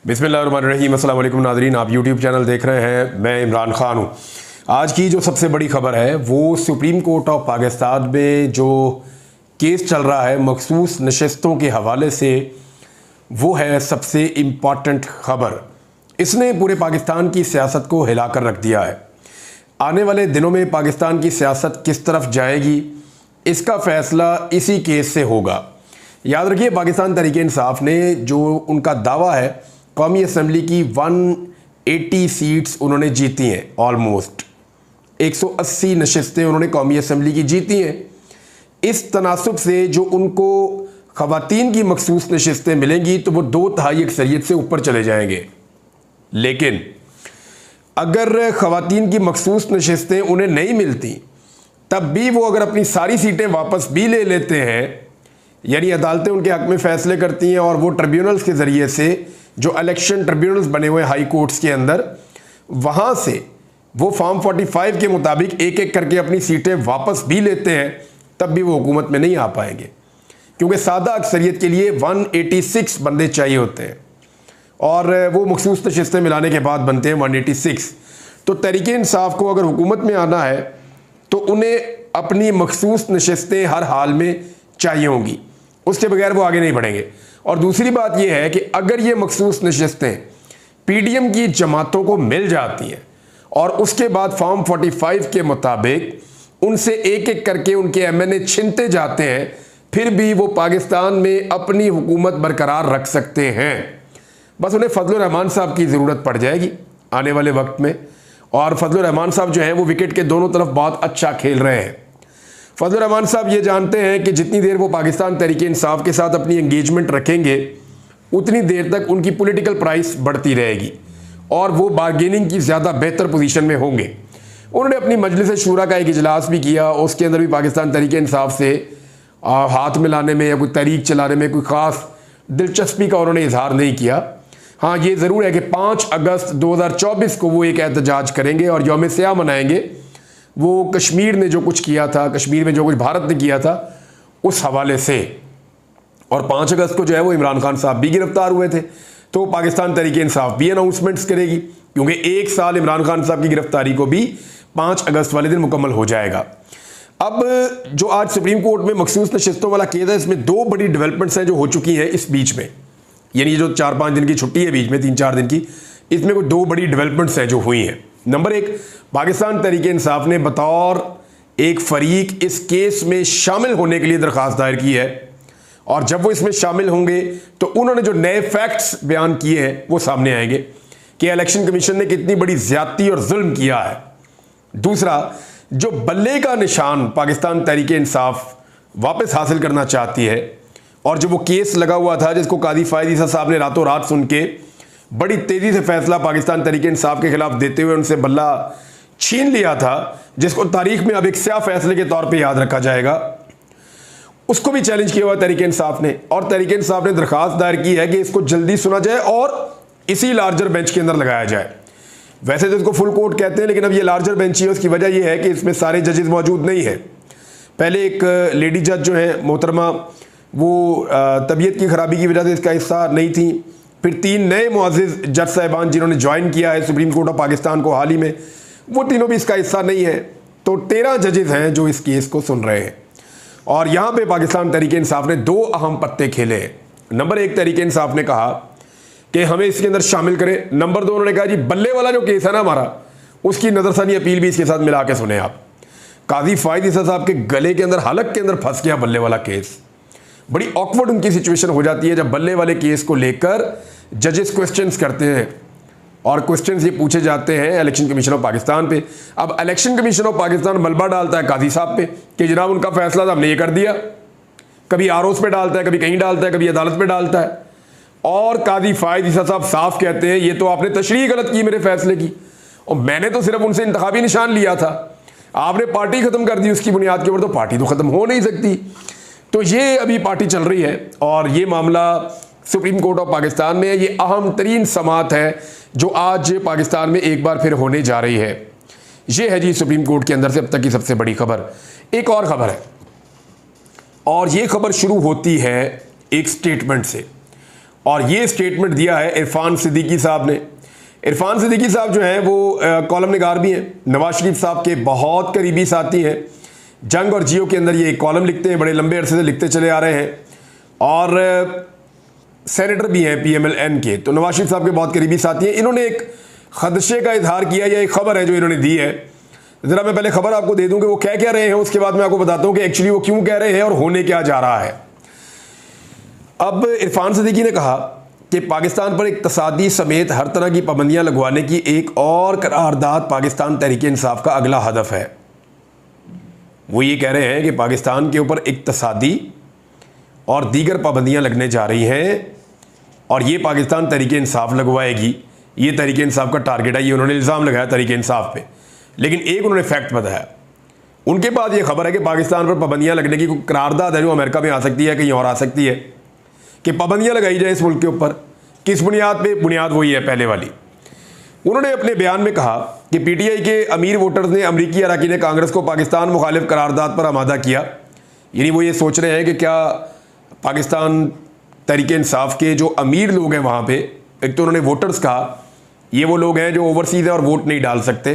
बिस्मिल्लाहिर्रहमानिर्रहीम। अस्सलाम वालेकुम नाज़रीन, आप यूट्यूब चैनल देख रहे हैं। मैं इमरान ख़ान हूँ। आज की जो सबसे बड़ी ख़बर है वो सुप्रीम कोर्ट ऑफ पाकिस्तान में जो केस चल रहा है मखसूस नशस्तों के हवाले से, वो है सबसे इम्पॉर्टेंट ख़बर। इसने पूरे पाकिस्तान की सियासत को हिला कर रख दिया है। आने वाले दिनों में पाकिस्तान की सियासत किस तरफ जाएगी, इसका फ़ैसला इसी केस से होगा। याद रखिए, पाकिस्तान तहरीक इंसाफ ने जो उनका दावा है, कौमी असम्बली की 180 सीट्स उन्होंने जीती हैं। ऑलमोस्ट 180 नशस्तें उन्होंने कौमी असम्बली की जीती हैं। इस तनासुब से जो उनको ख़वातीन की मखसूस नशस्तें मिलेंगी तो वो 2/3 अक्सरियत से ऊपर चले जाएंगे। लेकिन अगर ख़वातीन की मखसूस नशस्तें उन्हें नहीं मिलती, तब भी वो अगर अपनी सारी सीटें वापस भी ले लेते हैं, यानी अदालतें उनके हक़ में फ़ैसले करती हैं और वो ट्रिब्यूनल्स के ज़रिए से, जो इलेक्शन ट्रिब्यूनल्स बने हुए हाई कोर्ट्स के अंदर, वहाँ से वो फॉर्म 45 के मुताबिक एक एक करके अपनी सीटें वापस भी लेते हैं, तब भी वो हुकूमत में नहीं आ पाएंगे। क्योंकि सादा अक्सरियत के लिए 186 बंदे चाहिए होते हैं और वो मखसूस नशस्तें मिलाने के बाद बनते हैं 186। तो तहरीक इंसाफ को अगर हुकूमत में आना है तो उन्हें अपनी मखसूस नशस्तें हर हाल में चाहिए होंगी, उसके बगैर वो आगे नहीं बढ़ेंगे। और दूसरी बात यह है कि अगर ये मखसूस नशस्तें पीडीएम की जमातों को मिल जाती हैं और उसके बाद फॉर्म 45 के मुताबिक उनसे एक एक करके उनके एमएनए छिनते जाते हैं, फिर भी वो पाकिस्तान में अपनी हुकूमत बरकरार रख सकते हैं। बस उन्हें फजलुर रहमान साहब की ज़रूरत पड़ जाएगी आने वाले वक्त में। और फजलुर रहमान साहब जो हैं वो विकेट के दोनों तरफ बहुत अच्छा खेल रहे हैं। फजलुर रहमान साहब ये जानते हैं कि जितनी देर वो पाकिस्तान तहरीक इंसाफ के साथ अपनी एंगेजमेंट रखेंगे, उतनी देर तक उनकी पॉलिटिकल प्राइस बढ़ती रहेगी और वो बार्गेनिंग की ज़्यादा बेहतर पोजीशन में होंगे। उन्होंने अपनी मजलिस शूरा का एक इजलास भी किया, उसके अंदर भी पाकिस्तान तहरीक इंसाफ से हाथ मिलाने में या कोई तहरीक चलाने में कोई ख़ास दिलचस्पी का उन्होंने इजहार नहीं किया। हाँ, ये ज़रूर है कि 5 अगस्त 2024 को वो एक एहतजाज करेंगे और यौम स्याह मनाएंगे। वो कश्मीर ने जो कुछ किया था, कश्मीर में जो कुछ भारत ने किया था, उस हवाले से। और 5 अगस्त को जो है वो इमरान खान साहब भी गिरफ्तार हुए थे, तो पाकिस्तान तहरीक इंसाफ भी अनाउंसमेंट्स करेगी, क्योंकि 1 साल इमरान खान साहब की गिरफ्तारी को भी 5 अगस्त वाले दिन मुकम्मल हो जाएगा। अब जो आज सुप्रीम कोर्ट में मखसूस नशस्तों वाला केस है, इसमें 2 बड़ी डेवलपमेंट्स हैं जो हो चुकी हैं इस बीच में। यानी जो 4-5 दिन की छुट्टी है बीच में, 3-4 दिन की, इसमें कोई 2 बड़ी डेवलपमेंट्स हैं जो हुई हैं। नंबर 1, पाकिस्तान तहरीक इंसाफ ने बतौर एक फरीक इस केस में शामिल होने के लिए दरख्वास्त दायर की है, और जब वो इसमें शामिल होंगे तो उन्होंने जो नए फैक्ट्स बयान किए हैं वो सामने आएंगे कि इलेक्शन कमीशन ने कितनी बड़ी ज्यादती और जुल्म किया है। दूसरा, जो बल्ले का निशान पाकिस्तान तहरीक इंसाफ वापस हासिल करना चाहती है, और जो वो केस लगा हुआ था जिसको कादी फायद ईसा साहब ने रातों रात सुन के बड़ी तेज़ी से फैसला पाकिस्तान तहरीक इंसाफ के खिलाफ देते हुए उनसे बल्ला छीन लिया था, जिसको तारीख में अब एक स्याह फैसले के तौर पे याद रखा जाएगा, उसको भी चैलेंज किया हुआ तहरीक इंसाफ ने। और तहरीक इंसाफ ने दरख्वास्त दायर की है कि इसको जल्दी सुना जाए और इसी लार्जर बेंच के अंदर लगाया जाए। वैसे तो इसको फुल कोर्ट कहते हैं, लेकिन अब ये लार्जर बेंच ही है। उसकी वजह यह है कि इसमें सारे जजेस मौजूद नहीं है। पहले एक लेडी जज जो है मोहतरमा, वो तबीयत की खराबी की वजह से इसका हिस्सा नहीं थी। फिर 3 नए मुअज़्ज़िज़ जज साहिबान जिन्होंने ज्वाइन किया है सुप्रीम कोर्ट ऑफ पाकिस्तान को हाल ही में, वो तीनों भी इसका हिस्सा नहीं है। तो 13 जजेस हैं जो इस केस को सुन रहे हैं। और यहाँ पे पाकिस्तान तहरीक इंसाफ ने 2 अहम पत्ते खेले हैं। नंबर 1, तहरीक इंसाफ ने कहा कि हमें इसके अंदर शामिल करें। नंबर 2, उन्होंने कहा जी बल्ले वाला जो केस है ना हमारा, उसकी नज़रसानी अपील भी इसके साथ मिला के सुने आप। कादी फायद ईसा साहब के गले के अंदर, हलक के अंदर फंस गया बल्ले वाला केस। बड़ी ऑकवर्ड उनकी सिचुएशन हो जाती है जब बल्ले वाले केस को लेकर जजेस क्वेश्चंस करते हैं, और क्वेश्चंस ये पूछे जाते हैं इलेक्शन कमीशन ऑफ पाकिस्तान पे। अब इलेक्शन कमीशन ऑफ पाकिस्तान मलबा डालता है काजी साहब पे कि जनाब उनका फैसला तो हमने ये कर दिया। कभी आरओस पे डालता है, कभी कहीं डालता है, कभी अदालत पे डालता है। और कादी फायद ईसा साहब साफ कहते हैं ये तो आपने तशरीह गलत की मेरे फैसले की, और मैंने तो सिर्फ उनसे इंतखाबी निशान लिया था, आपने पार्टी ख़त्म कर दी उसकी बुनियाद के ऊपर, तो पार्टी तो ख़त्म हो नहीं सकती। तो ये अभी पार्टी चल रही है और ये मामला सुप्रीम कोर्ट ऑफ पाकिस्तान में ये अहम तरीन समात है जो आज पाकिस्तान में एक बार फिर होने जा रही है। ये है जी सुप्रीम कोर्ट के अंदर से अब तक की सबसे बड़ी खबर। एक और खबर है, और ये खबर शुरू होती है एक स्टेटमेंट से, और ये स्टेटमेंट दिया है इरफान सिद्दीकी साहब ने। इरफान सिद्दीकी साहब जो हैं वो कॉलम निगार भी हैं, नवाज शरीफ साहब के बहुत करीबी साथी हैं। जंग और जियो के अंदर ये कॉलम लिखते हैं, बड़े लंबे अरसे से लिखते चले आ रहे हैं, और सेनेटर भी हैं PMLN के, तो नवाज शरीफ साहब के बहुत करीबी साथी हैं। इन्होंने एक खदशे का इजहार किया, या एक खबर है जो इन्होंने दी है। ज़रा मैं पहले खबर आपको दे दूं कि वो क्या रहे हैं, उसके बाद मैं आपको बताता हूं कि एक्चुअली वो क्यों कह रहे हैं और होने क्या जा रहा है। अब इरफान सिद्दीकी ने कहा कि पाकिस्तान पर इक्तसादी समेत हर तरह की पाबंदियां लगवाने की एक और करारदाद पाकिस्तान तहरीक इंसाफ का अगला हदफ है। वो ये कह रहे हैं कि पाकिस्तान के ऊपर इक्तसादी और दीगर पाबंदियां लगने जा रही हैं और ये पाकिस्तान तहरीक इंसाफ लगवाएगी। ये तहरीक इंसाफ का टारगेट है, ये उन्होंने इल्ज़ाम लगाया तहरीक इंसाफ पे। लेकिन एक उन्होंने फैक्ट बताया, उनके पास ये खबर है कि पाकिस्तान पर पाबंदियां लगने की कोई करारदाद है जो अमेरिका में आ सकती है, कहीं और आ सकती है, कि पाबंदियां लगाई जाए इस मुल्क के ऊपर। किस बुनियाद पे? बुनियाद वही है पहले वाली। उन्होंने अपने बयान में कहा कि PTI के अमीर वोटर्स ने अमरीकी अरकान कांग्रेस को पाकिस्तान मुखालिफ करारदाद पर आमादा किया। यानी वो ये सोच रहे हैं कि क्या पाकिस्तान तहरीक इंसाफ के जो अमीर लोग हैं वहाँ पे, एक तो उन्होंने वोटर्स कहा, ये वो लोग हैं जो ओवरसीज़ हैं और वोट नहीं डाल सकते,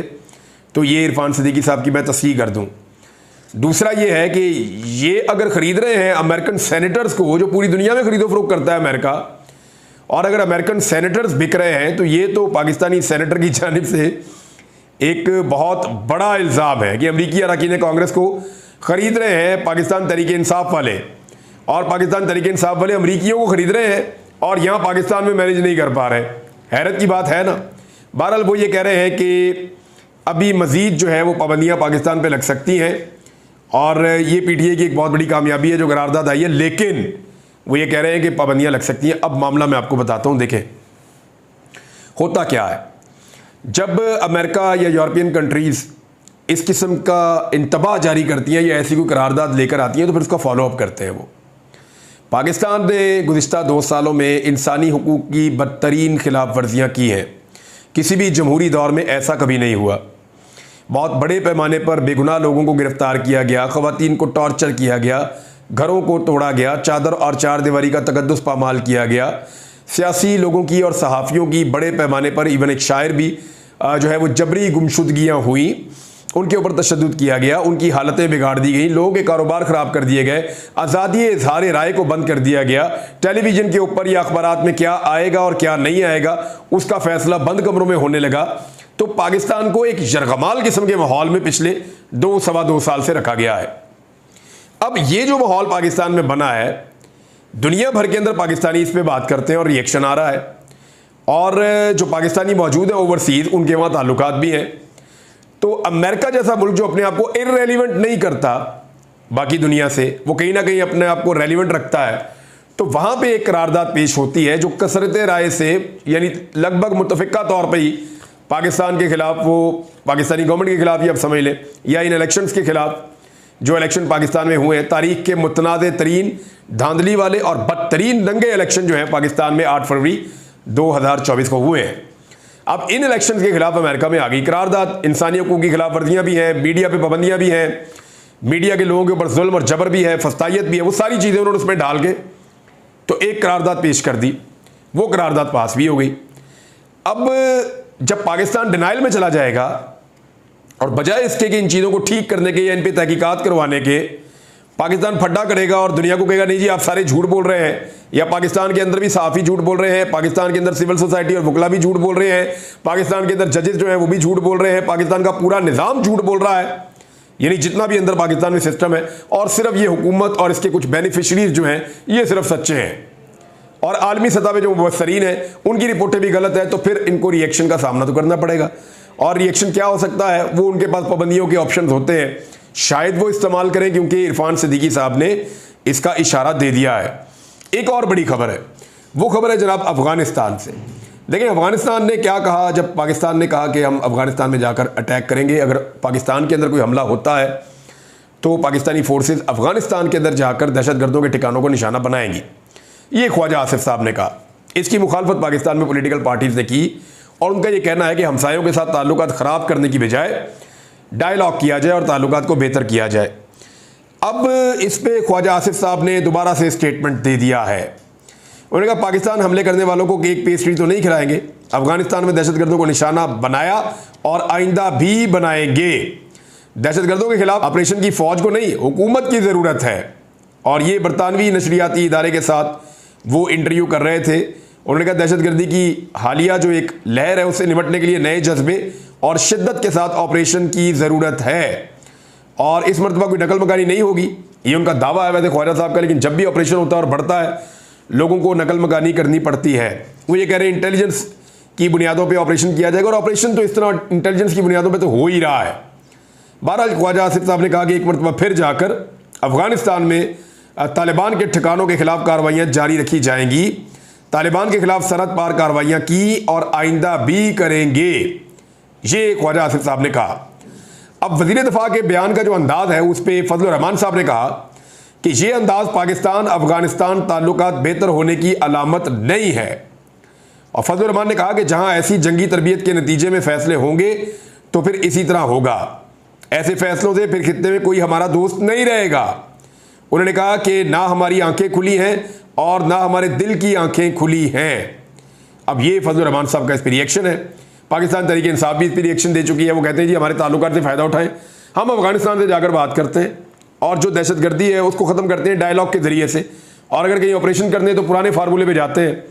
तो ये इरफान सिद्दीकी साहब की मैं तस्दीक कर दूँ। दूसरा ये है कि ये अगर ख़रीद रहे हैं अमेरिकन सेनेटर्स को, जो पूरी दुनिया में ख़रीदो फरोख्त करता है अमेरिका, और अगर अमेरिकन सेनेटर्स बिक रहे हैं तो ये तो पाकिस्तानी सेनेटर की जानिब से एक बहुत बड़ा इल्ज़ाम है कि अमरीकी अरकान कांग्रेस को ख़रीद रहे हैं पाकिस्तान तहरीक इंसाफ वाले, और पाकिस्तान तहरीक इंसाफ वाले अमरीकियों को ख़रीद रहे हैं और यहाँ पाकिस्तान में मैनेज नहीं कर पा रहे। हैरत की बात है ना। बहरहाल वो ये कह रहे हैं कि अभी मज़ीद जो है वो पाबंदियाँ पाकिस्तान पे लग सकती हैं, और ये PTI की एक बहुत बड़ी कामयाबी है जो करारदाद आई है, लेकिन वो ये कह रहे हैं कि पाबंदियाँ लग सकती हैं। अब मामला मैं आपको बताता हूँ। देखें होता क्या है, जब अमेरिका या यूरोपियन कंट्रीज़ इस किस्म का इंतबाह जारी करती हैं या ऐसी कोई करारदाद लेकर आती हैं तो फिर उसका फॉलोअप करते हैं। वो पाकिस्तान ने गुज़िश्ता 2 सालों में इंसानी हुकूक की बदतरीन खिलाफ वर्जियाँ की हैं। किसी भी जमहूरी दौर में ऐसा कभी नहीं हुआ। बहुत बड़े पैमाने पर बेगुनाह लोगों को गिरफ्तार किया गया, ख़वातीन को टॉर्चर किया गया, घरों को तोड़ा गया, चादर और चार दीवारी का तकद्दुस पामाल किया गया, सियासी लोगों की और सहाफ़ियों की बड़े पैमाने पर, इवन एक शायर भी जो है वो जबरी गुमशुदगियाँ हुई, उनके ऊपर तशद्दुद किया गया, उनकी हालतें बिगाड़ दी गई, लोगों के कारोबार ख़राब कर दिए गए, आज़ादी इज़हार राय को बंद कर दिया गया, टेलीविज़न के ऊपर या अखबारात में क्या आएगा और क्या नहीं आएगा उसका फ़ैसला बंद कमरों में होने लगा। तो पाकिस्तान को एक यरगमाल किस्म के माहौल में पिछले 2-2.25 साल से रखा गया है। अब ये जो माहौल पाकिस्तान में बना है, दुनिया भर के अंदर पाकिस्तानी इस पर बात करते हैं और रिएक्शन आ रहा है, और जो पाकिस्तानी मौजूद है ओवरसीज़ उनके वहाँ ताल्लुकात भी हैं। तो अमेरिका जैसा मुल्क जो अपने आप को इररेलेवेंट नहीं करता बाकी दुनिया से, वो कहीं ना कहीं अपने आप को रेलिवेंट रखता है, तो वहाँ पे एक करारदाद पेश होती है जो कसरत राय से, यानी लगभग मुतफ़िका तौर पर ही पाकिस्तान के ख़िलाफ़, वो पाकिस्तानी गवर्नमेंट के ख़िलाफ़ ही आप समझ लें, या इन इलेक्शंस के ख़िलाफ़, जो इलेक्शन पाकिस्तान में हुए हैं, तारीख़ के मुतनाज़ तरीन, धांधली वाले और बदतरीन दंगे इलेक्शन जो हैं पाकिस्तान में 8 फरवरी 2024 को हुए हैं। अब इन इलेक्शन के खिलाफ अमेरिका में आ गई करारदाद। इंसानी हकूक़ की खिलाफ वर्जियाँ भी हैं, मीडिया पे पाबंदियाँ भी हैं, मीडिया के लोगों के ऊपर जुल्म और जबर भी है, फस्तायत भी है, वो सारी चीज़ें उन्होंने उसमें डाल के तो एक करारदाद पेश कर दी। वो करारदाद पास भी हो गई। अब जब पाकिस्तान डिनाइल में चला जाएगा और बजाय इसके कि इन चीज़ों को ठीक करने के या इन पर तहकीकात करवाने के, पाकिस्तान फड्डा करेगा और दुनिया को कहेगा नहीं जी आप सारे झूठ बोल रहे हैं, या पाकिस्तान के अंदर भी सहाफ़ी झूठ बोल रहे हैं, पाकिस्तान के अंदर सिविल सोसाइटी और वकला भी झूठ बोल रहे हैं, पाकिस्तान के अंदर जजेस जो हैं वो भी झूठ बोल रहे हैं, पाकिस्तान का पूरा निज़ाम झूठ बोल रहा है, यानी जितना भी अंदर पाकिस्तान में सिस्टम है, और सिर्फ ये हुकूमत और इसके कुछ बेनिफिशरीज जो हैं ये सिर्फ सच्चे हैं, और आलमी सतह पर जो मुबसरीन है उनकी रिपोर्टें भी गलत है, तो फिर इनको रिएक्शन का सामना तो करना पड़ेगा। और रिएक्शन क्या हो सकता है, वो उनके पास पाबंदियों के ऑप्शन होते हैं, शायद वो इस्तेमाल करें, क्योंकि इरफान सिद्दीकी साहब ने इसका इशारा दे दिया है। एक और बड़ी खबर है, वो खबर है जनाब अफ़गानिस्तान से। देखिए अफ़गानिस्तान ने क्या कहा, जब पाकिस्तान ने कहा कि हम अफ़गानिस्तान में जाकर अटैक करेंगे, अगर पाकिस्तान के अंदर कोई हमला होता है तो पाकिस्तानी फोर्सेस अफ़गानिस्तान के अंदर जाकर दहशतगर्दों के ठिकानों को निशाना बनाएंगी, ये ख्वाजा आसिफ साहब ने कहा। इसकी मुखालफत पाकिस्तान में पॉलिटिकल पार्टीज़ ने की, और उनका ये कहना है कि हमसायों के साथ ताल्लुकात ख़राब करने की बजाय डायलॉग किया जाए और ताल्लुकात को बेहतर किया जाए। अब इस पे ख्वाजा आसिफ साहब ने दोबारा से स्टेटमेंट दे दिया है। उन्होंने कहा पाकिस्तान हमले करने वालों को केक पेस्ट्री तो नहीं खिलाएंगे, अफगानिस्तान में दहशतगर्दों को निशाना बनाया और आइंदा भी बनाएंगे। दहशतगर्दों के खिलाफ ऑपरेशन की फौज को नहीं, हुकूमत की ज़रूरत है। और ये बरतानवी नशरियाती इदारे के साथ वो इंटरव्यू कर रहे थे। उन्होंने कहा दहशतगर्दी की हालिया जो एक लहर है उससे निपटने के लिए नए जज्बे और शिद्दत के साथ ऑपरेशन की ज़रूरत है और इस मरतबा कोई नकल मकानी नहीं होगी, ये उनका दावा है वैसे ख्वाजा साहब का। लेकिन जब भी ऑपरेशन होता है और बढ़ता है लोगों को नकल मकानी करनी पड़ती है। वो ये कह रहे हैं इंटेलिजेंस की बुनियादों पे ऑपरेशन किया जाएगा और ऑपरेशन तो इस तरह इंटेलिजेंस की बुनियादों पे तो हो ही रहा है। बहरहाल ख्वाजा आसिफ साहब ने कहा कि एक मरतबा फिर जाकर अफगानिस्तान में तालिबान के ठिकानों के खिलाफ कार्रवाइयाँ जारी रखी जाएंगी, तालिबान के खिलाफ सरहद पार कार्रवाइयाँ की और आइंदा भी करेंगे, ये ख्वाजा आसिफ साहब ने कहा। अब वज़ीर दिफा के बयान का जो अंदाज है उस पर फजल रहमान साहब ने कहा कि ये अंदाज पाकिस्तान अफगानिस्तान ताल्लुकात बेहतर होने की अलामत नहीं है। और फजल रहमान ने कहा कि जहां ऐसी जंगी तरबियत के नतीजे में फैसले होंगे तो फिर इसी तरह होगा, ऐसे फैसलों से फिर खित्ते में कोई हमारा दोस्त नहीं रहेगा। उन्होंने कहा कि ना हमारी आंखें खुली हैं और ना हमारे दिल की आंखें खुली हैं। अब ये फजल रहमान साहब का इस पर रिएक्शन है। पाकिस्तान तहरीक इंसाफ भी इस पर रिएक्शन दे चुकी है। वो कहते हैं जी हमारे ताल्लुकात से फ़ायदा उठाएं, हम अफगानिस्तान से जाकर बात करते हैं और जो दहशतगर्दी है उसको ख़त्म करते हैं डायलॉग के ज़रिए से। और अगर कहीं ऑपरेशन करने तो पुराने फार्मूले पे जाते हैं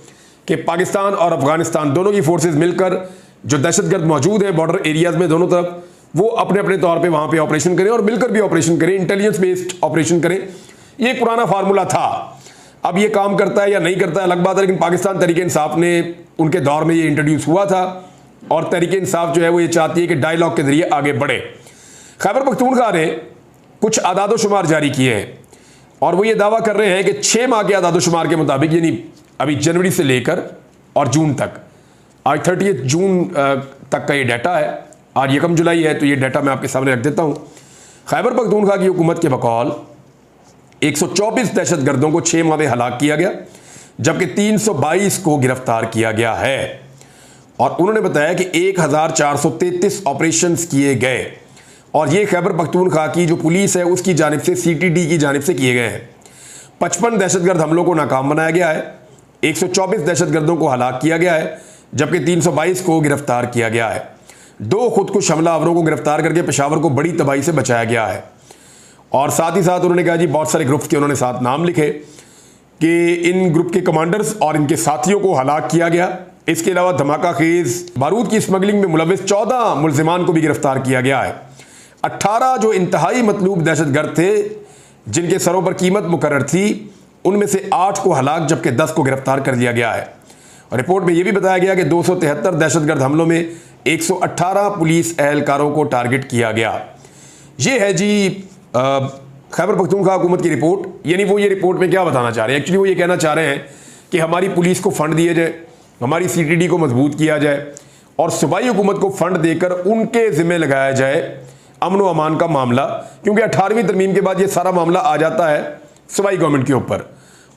कि पाकिस्तान और अफगानिस्तान दोनों की फोर्सेज मिलकर जो दहशतगर्द मौजूद हैं बॉर्डर एरियाज़ में दोनों तरफ, वो अपने अपने तौर पर वहाँ पर ऑपरेशन करें और मिलकर भी ऑपरेशन करें, इंटेलिजेंस बेस्ड ऑपरेशन करें। ये एक पुराना फार्मूला था। अब ये काम करता है या नहीं करता है अलग बात है, लेकिन पाकिस्तान तहरीक इंसाफ ने उनके दौर में ये इंट्रोड्यूस हुआ था और तहरीक इंसाफ जो है वो ये चाहती है कि डायलॉग के जरिए आगे बढ़े। खैबर पख्तूनख्वा ने कुछ आदाद शुमार जारी किए हैं और वो ये दावा कर रहे हैं कि 6 माह के आदाद शुमार के मुताबिक, यानी अभी जनवरी से लेकर और जून तक, आज 30 जून तक का ये डाटा है, आज 1 जुलाई है, तो ये डाटा मैं आपके सामने रख देता हूँ। खैबर पख्तूनख्वा की हुकूमत के बकौल 124 दहशतगर्दों को 6 माह में हलाक किया गया, जबकि 322 को गिरफ्तार किया गया है। और उन्होंने बताया कि 1433 ऑपरेशंस किए गए और ये खैबर पख्तूनख्वा की जो पुलिस है उसकी जानिब से, CTD की जानिब से किए गए हैं। 55 दहशतगर्द हमलों को नाकाम बनाया गया है, 124 दहशतगर्दों को हलाक किया गया है, जबकि 322 को गिरफ्तार किया गया है। 2 खुदकुश हमलावरों को गिरफ्तार करके पेशावर को बड़ी तबाही से बचाया गया है। और साथ ही साथ उन्होंने कहा जी बहुत सारे ग्रुप्स के उन्होंने साथ नाम लिखे कि इन ग्रुप के कमांडर्स और इनके साथियों को हलाक किया गया। इसके अलावा धमाका खेज बारूद की स्मगलिंग में मुलविस 14 मुल्जिमान को भी गिरफ्तार किया गया है। 18 जो इंतहाई मतलूब दहशतगर्द थे जिनके सरों पर कीमत मुकर्रर थी, उनमें से 8 को हलाक जबकि 10 को गिरफ्तार कर लिया गया है। और रिपोर्ट में यह भी बताया गया कि 273 दहशतगर्द हमलों में 118 पुलिस एहलकारों को टारगेट किया गया। ये है जी खैबर पख्तूनख्वा हुकूमत की रिपोर्ट। यानी वो ये रिपोर्ट में क्या बताना चाह रहे हैं, एक्चुअली वो ये कहना चाह रहे हैं कि हमारी पुलिस को फंड दिए जाए, हमारी CTD को मजबूत किया जाए और सूबाई हुकूमत को फंड देकर उनके ज़िम्मे लगाया जाए अमन व अमान का मामला, क्योंकि 18वीं तरमीम के बाद ये सारा मामला आ जाता है सूबाई गवर्नमेंट के ऊपर।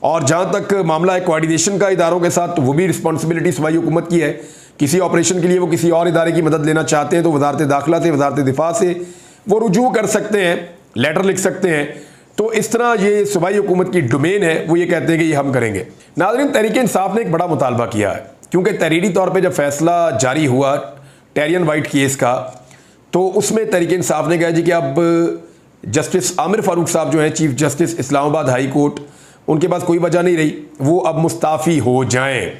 और जहाँ तक मामला है कोऑर्डिनेशन का इदारों के साथ, तो वो भी रिस्पॉन्सिबिलिटी सूबाई हुकूमत की है। किसी ऑपरेशन के लिए वो किसी और इदारे की मदद लेना चाहते हैं तो वजारत दाखिला से, वजारत दिफा से वो रुजू कर सकते हैं, लेटर लिख सकते हैं। तो इस तरह ये सूबाई हुकूमत की डोमेन है, वो ये कहते हैं कि ये हम करेंगे। नाज़रीन, तहरीक इंसाफ ने एक बड़ा मुतालबा किया है, क्योंकि तहरीरी तौर पे जब फैसला जारी हुआ टेरियन वाइट केस का, तो उसमें तहरीक इंसाफ ने कहा जी कि अब जस्टिस आमिर फारूक साहब जो हैं chief justice Islamabad high court, उनके पास कोई वजह नहीं रही, वो अब मुस्ताफ़ी हो जाएं,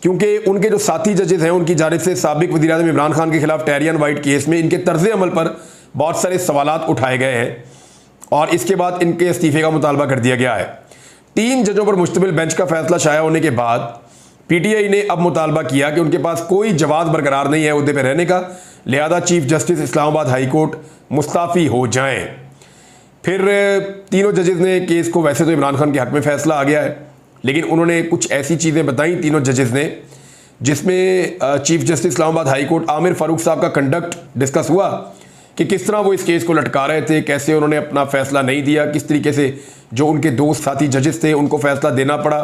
क्योंकि उनके जो साथी जजेस हैं उनकी जानिब से साबिक वज़ीर-ए-आज़म इमरान खान के खिलाफ टेरियन वाइट केस में इनके तर्ज़ अमल पर बहुत सारे सवालात उठाए गए हैं और इसके बाद इनके इस्तीफ़े का मुतालबा कर दिया गया है। 3 जजों पर मुश्तमिल बेंच का फैसला शाया होने के बाद PTI ने अब मुतालबा किया कि उनके पास कोई जवाब बरकरार नहीं है उहदे पर रहने का, लिहाजा chief justice Islamabad high court Mustafi हो जाएं। फिर तीनों जजेस ने केस को, वैसे तो इमरान खान के हक़ में फ़ैसला आ गया है, लेकिन उन्होंने कुछ ऐसी चीज़ें बताई तीनों जजेस ने जिसमें chief justice Islamabad high court Aamir Farooq साहब का कंडक्ट डिस्कस हुआ कि किस तरह वो इस केस को लटका रहे थे, कैसे उन्होंने अपना फ़ैसला नहीं दिया, किस तरीके से जो उनके दोस्त साथी जजेस थे उनको फ़ैसला देना पड़ा।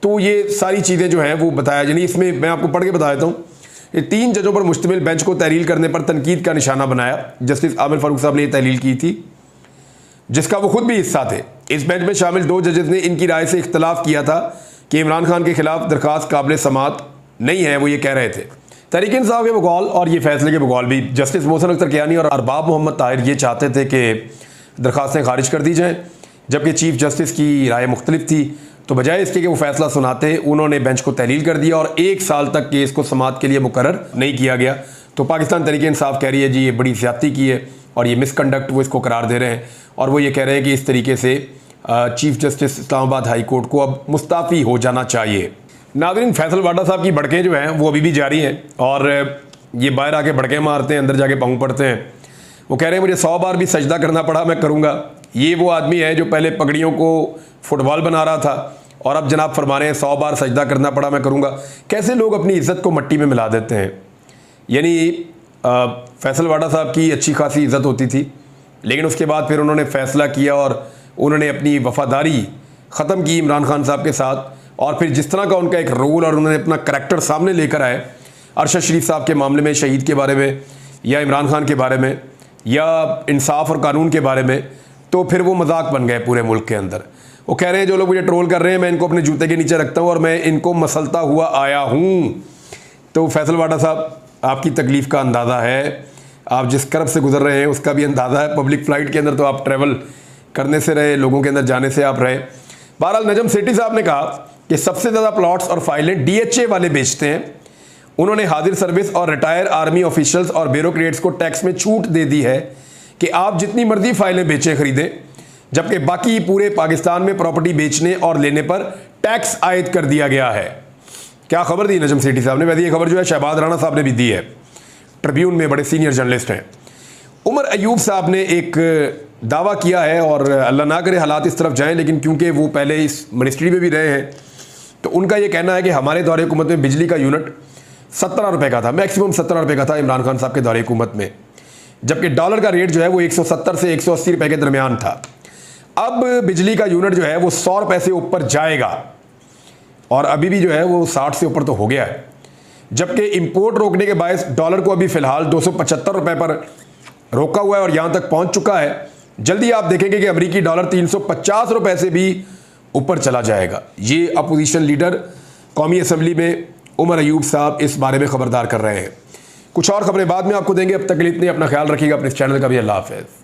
तो ये सारी चीज़ें जो हैं वो बताया, यानी इसमें मैं आपको पढ़ के बता देता हूँ। 3 जजों पर मुश्तमिल बेंच को तहरील करने पर तनकीद का निशाना बनाया। जस्टिस आमिर फारूक साहब ने यह तहरील की थी जिसका वो खुद भी हिस्सा थे। इस बेंच में शामिल 2 जजेस ने इनकी राय से इख्तलाफ किया था कि इमरान खान के खिलाफ दरख्वास्त काबिल समात नहीं है, वो ये कह रहे थे। तहरीक इंसाफ के बकौल और ये फैसले के बकौल भी जस्टिस मोहसिन अख्तर कियानी और अरबाब मोहम्मद ताहिर ये चाहते थे कि दरख्वास्तें खारिज कर दी जाएँ, जबकि चीफ जस्टिस की राय मुख्तलिफ थी। तो बजाय इसके कि वो फैसला सुनाते, उन्होंने बेंच को तहलील कर दिया और 1 साल तक केस को समात के लिए मुकर्रर नहीं किया गया। तो पाकिस्तान तहरीक इंसाफ कह रही है जी ये बड़ी ज़्यादती की है और ये मिसकंडक्ट वो इसको करार दे रहे हैं, और वो ये कह रहे हैं कि इस तरीके से chief justice Islamabad high court को अब मुस्ताफ़ी हो जाना चाहिए। नाज़रीन, फैसल वाडा साहब की भड़कें जो हैं वो अभी भी जारी हैं और ये बाहर आके भड़कें मारते हैं, अंदर जाके पाँव पड़ते हैं। वो कह रहे हैं मुझे 100 बार भी सजदा करना पड़ा मैं करूँगा। ये वो आदमी है जो पहले पगड़ियों को फुटबॉल बना रहा था और अब जनाब फरमा रहे हैं 100 बार सजदा करना पड़ा मैं करूँगा। कैसे लोग अपनी इज़्ज़त को मट्टी में मिला देते हैं। यानी फैसल वाडा साहब की अच्छी खासी इज़्ज़त होती थी, लेकिन उसके बाद फिर उन्होंने फ़ैसला किया और उन्होंने अपनी वफ़ादारी ख़त्म की इमरान खान साहब के साथ, और फिर जिस तरह का उनका एक रोल और उन्होंने अपना करैक्टर सामने लेकर आए अरशद शरीफ साहब के मामले में, शहीद के बारे में या इमरान खान के बारे में या इंसाफ और कानून के बारे में, तो फिर वो मजाक बन गए पूरे मुल्क के अंदर। वो कह रहे हैं जो लोग मुझे ट्रोल कर रहे हैं मैं इनको अपने जूते के नीचे रखता हूँ और मैं इनको मसलता हुआ आया हूँ। तो फैसल वाडा साहब, आपकी तकलीफ़ का अंदाज़ा है, आप जिस कर्ब से गुजर रहे हैं उसका भी अंदाज़ा है। पब्लिक फ़्लाइट के अंदर तो आप ट्रैवल करने से रहे, लोगों के अंदर जाने से आप रहे। बहरहाल नजम सेठी साहब ने कहा कि सबसे ज़्यादा प्लॉट्स और फाइलें DHA वाले बेचते हैं। उन्होंने हाजिर सर्विस और रिटायर आर्मी ऑफिशियल्स और ब्यूरोक्रेट्स को टैक्स में छूट दे दी है कि आप जितनी मर्जी फाइलें बेचें खरीदें, जबकि बाकी पूरे पाकिस्तान में प्रॉपर्टी बेचने और लेने पर टैक्स आयद कर दिया गया है। क्या खबर दी नजम सेठी साहब ने। वैसे ये खबर जो है शहबाज राणा साहब ने भी दी है, ट्रिब्यून में बड़े सीनियर जर्नलिस्ट हैं। उमर अयूब साहब ने एक दावा किया है और अल्लाह ना करे हालात इस तरफ जाएं, लेकिन क्योंकि वो पहले इस मिनिस्ट्री में भी रहे हैं तो उनका ये कहना है कि हमारे दौरे हुकूमत में बिजली का यूनिट 17 रुपये का था, मैक्सिमम 17 रुपये का था इमरान खान साहब के दौरे हुकूमत में, जबकि डॉलर का रेट जो है वो 170 से 180 रुपये के दरमियान था। अब बिजली का यूनिट जो है वो 100 रुपये से ऊपर जाएगा और अभी भी जो है वो 60 से ऊपर तो हो गया है, जबकि इंपोर्ट रोकने के बायस डॉलर को अभी फ़िलहाल 275 रुपये पर रोका हुआ है और यहाँ तक पहुँच चुका है। जल्दी आप देखेंगे कि अमेरिकी डॉलर 350 रुपये से भी ऊपर चला जाएगा। ये अपोजिशन लीडर कौमी असम्बली में उमर अयूब साहब इस बारे में ख़बरदार कर रहे हैं। कुछ और खबरें बाद में आपको देंगे। अब तक के लिए इतने, अपना ख्याल रखिएगा, अपने इस चैनल का भी। अल्लाह हाफ़िज़।